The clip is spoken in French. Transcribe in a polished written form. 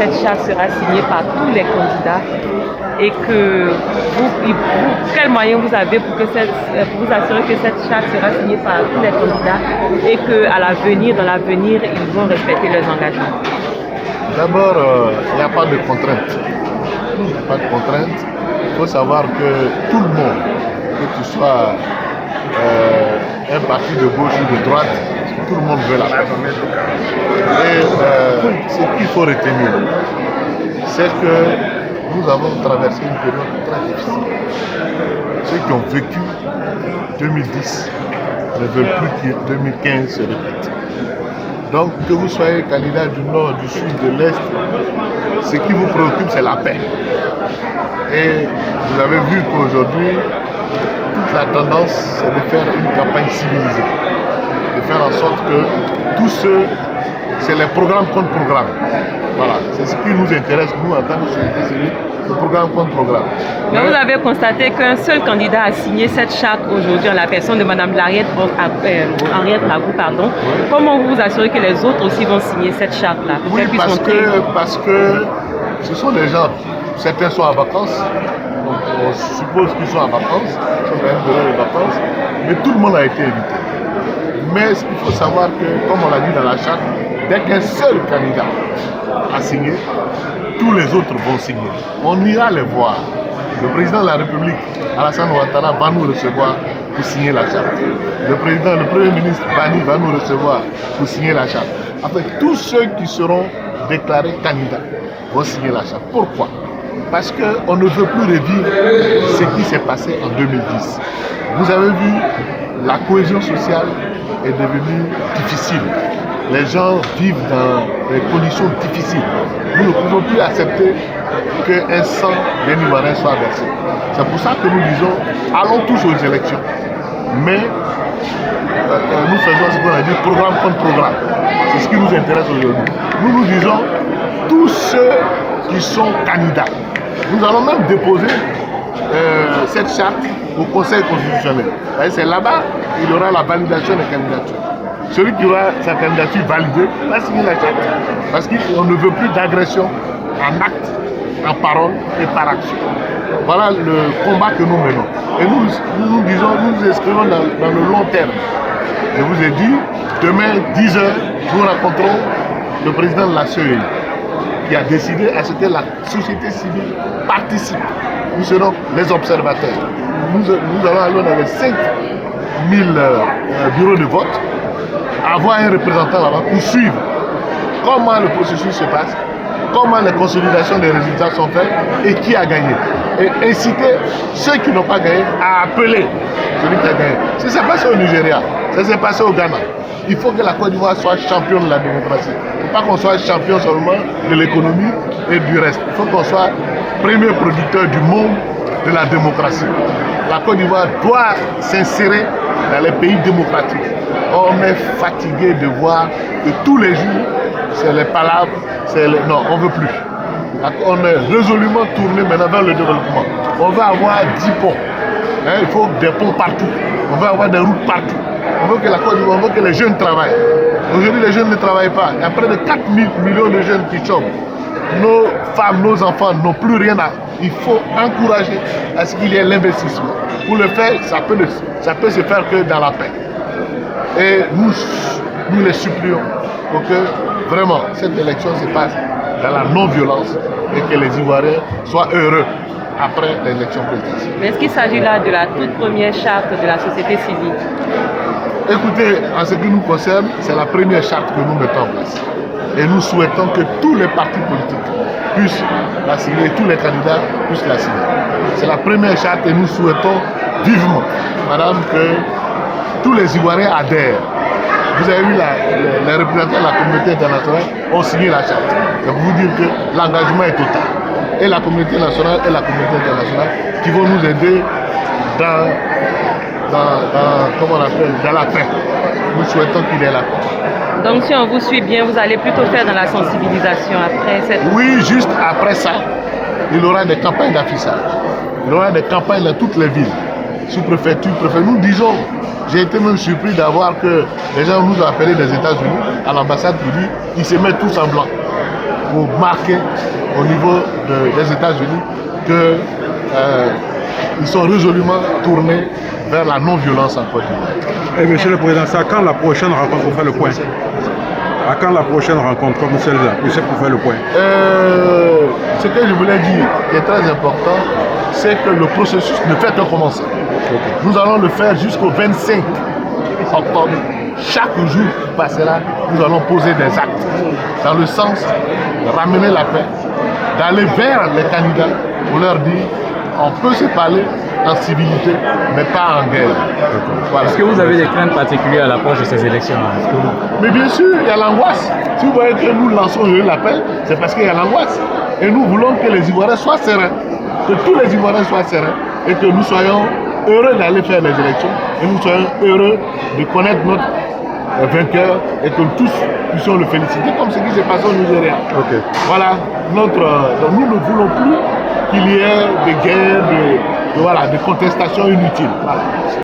cette charte sera signée par tous les candidats et que quels moyens vous avez pour vous assurer que cette charte sera signée par tous les candidats et qu'à l'avenir, dans l'avenir, ils vont respecter leurs engagements? D'abord, il n'y a pas de contrainte. Il n'y a pas de contrainte. Il faut savoir que tout le monde, que tu sois un parti de gauche ou de droite, tout le monde veut la paix. Et ce qu'il faut retenir, c'est que nous avons traversé une période très difficile. Ceux qui ont vécu 2010 ne veulent plus que 2015 se répète. Donc, que vous soyez candidat du Nord, du Sud, de l'Est, ce qui vous préoccupe, c'est la paix. Et vous avez vu qu'aujourd'hui, toute la tendance, c'est de faire une campagne civilisée. De faire en sorte que tous ceux, c'est les programmes contre programmes. Voilà, c'est ce qui nous intéresse, nous, en tant que société civile, le programme contre programme. Mais vous avez constaté qu'un seul candidat a signé cette charte aujourd'hui en la personne de Mme Henriette Lagou. Oui. Comment vous vous assurez que les autres aussi vont signer cette charte-là? Oui, parce que ce sont des gens, certains sont en vacances, on suppose qu'ils sont en vacances, ils sont quand même de les vacances, mais tout le monde a été évité. Mais ce qu'il faut savoir que, comme on l'a dit dans la charte, dès qu'un seul candidat a signé, tous les autres vont signer. On ira les voir. Le président de la République, Alassane Ouattara, va nous recevoir pour signer la charte. Le Premier ministre Bani va nous recevoir pour signer la charte. Enfin, tous ceux qui seront déclarés candidats vont signer la charte. Pourquoi? Parce qu'on ne veut plus revivre ce qui s'est passé en 2010. Vous avez vu, la cohésion sociale est devenue difficile. Les gens vivent dans des conditions difficiles. Nous ne pouvons plus accepter qu'un sang béni-marin soit versé. C'est pour ça que nous disons, allons tous aux élections. Mais nous faisons ce qu'on a dit, programme contre programme. C'est ce qui nous intéresse aujourd'hui. Nous disons, tous ceux qui sont candidats, nous allons même déposer cette charte au Conseil constitutionnel. C'est là-bas qu'il y aura la validation des candidatures. Celui qui aura sa candidature validée va signer la charte. Parce qu'on ne veut plus d'agression en acte, en parole et par action. Voilà le combat que nous menons. Et nous disons, nous inscrivons dans le long terme. Je vous ai dit, demain, 10h, nous rencontrons le président de la CEI qui a décidé à ce que la société civile participe. Nous serons les observateurs. Nous allons aller dans les 5000 bureaux de vote, avoir un représentant là-bas pour suivre comment le processus se passe, comment les consolidations des résultats sont faites et qui a gagné. Et inciter ceux qui n'ont pas gagné à appeler celui qui a gagné. Ça s'est passé au Nigeria, ça s'est passé au Ghana. Il faut que la Côte d'Ivoire soit championne de la démocratie. Il ne faut pas qu'on soit champion seulement de l'économie et du reste. Il faut qu'on soit premier producteur du monde de la démocratie. La Côte d'Ivoire doit s'insérer dans les pays démocratiques. On est fatigué de voir que tous les jours, c'est les palabres, non, on ne veut plus. On est résolument tourné maintenant vers le développement. On veut avoir 10 ponts. Il faut des ponts partout. On veut avoir des routes partout. On veut que la Côte d'Ivoire, on veut que les jeunes travaillent. Aujourd'hui, les jeunes ne travaillent pas. Il y a près de 4 millions de jeunes qui chôment. Nos femmes, nos enfants n'ont plus rien à... Il faut encourager à ce qu'il y ait l'investissement. Pour le faire, ça peut se faire que dans la paix. Et nous les supplions pour que vraiment cette élection se passe dans la non-violence et que les Ivoiriens soient heureux après l'élection présidentielle. Mais est-ce qu'il s'agit là de la toute première charte de la société civile? Écoutez, en ce qui nous concerne, c'est la première charte que nous mettons en place. Et nous souhaitons que tous les partis politiques puissent la signer, tous les candidats puissent la signer. C'est la première charte et nous souhaitons vivement, madame, que tous les Ivoiriens adhèrent. Vous avez vu les représentants de la communauté internationale ont signé la charte. C'est pour vous dire que l'engagement est total. Et la communauté nationale et la communauté internationale qui vont nous aider comment on appelle, dans la paix. Nous souhaitons qu'il y ait la paix. Donc si on vous suit bien, vous allez plutôt faire dans la sensibilisation après cette... Oui, juste après ça, il y aura des campagnes d'affichage. Il y aura des campagnes dans toutes les villes, sous-préfecture, préfet. Nous disons, j'ai été même surpris d'avoir que les gens nous ont appelés des États-Unis à l'ambassade pour dire qu'ils se mettent tous en blanc. pour marquer au niveau des États-Unis qu'ils sont résolument tournés vers la non-violence en Côte d'Ivoire. Et Monsieur le Président, c'est à quand la prochaine rencontre pour faire le point? À quand la prochaine rencontre comme celle-là, pour faire le point? Ce que je voulais dire, qui est très important, c'est que le processus ne fait que commencer. Nous allons le faire jusqu'au 25 octobre. Chaque jour qui passera, nous allons poser des actes dans le sens de ramener la paix, d'aller vers les candidats pour leur dire on peut se parler en civilité, mais pas en guerre. Voilà. Est-ce que vous avez des craintes particulières à l'approche de ces élections? Mais bien sûr, il y a l'angoisse. Si vous voyez que nous lançons l'appel, c'est parce qu'il y a l'angoisse. Et nous voulons que les Ivoiriens soient sereins, que tous les Ivoiriens soient sereins et que nous soyons heureux d'aller faire les élections et nous soyons heureux de connaître notre vainqueur et que tous puissions le féliciter comme ce qui s'est passé au Nigeria. Okay. Voilà, donc nous ne voulons plus qu'il y ait des guerres, de contestations inutiles. Voilà.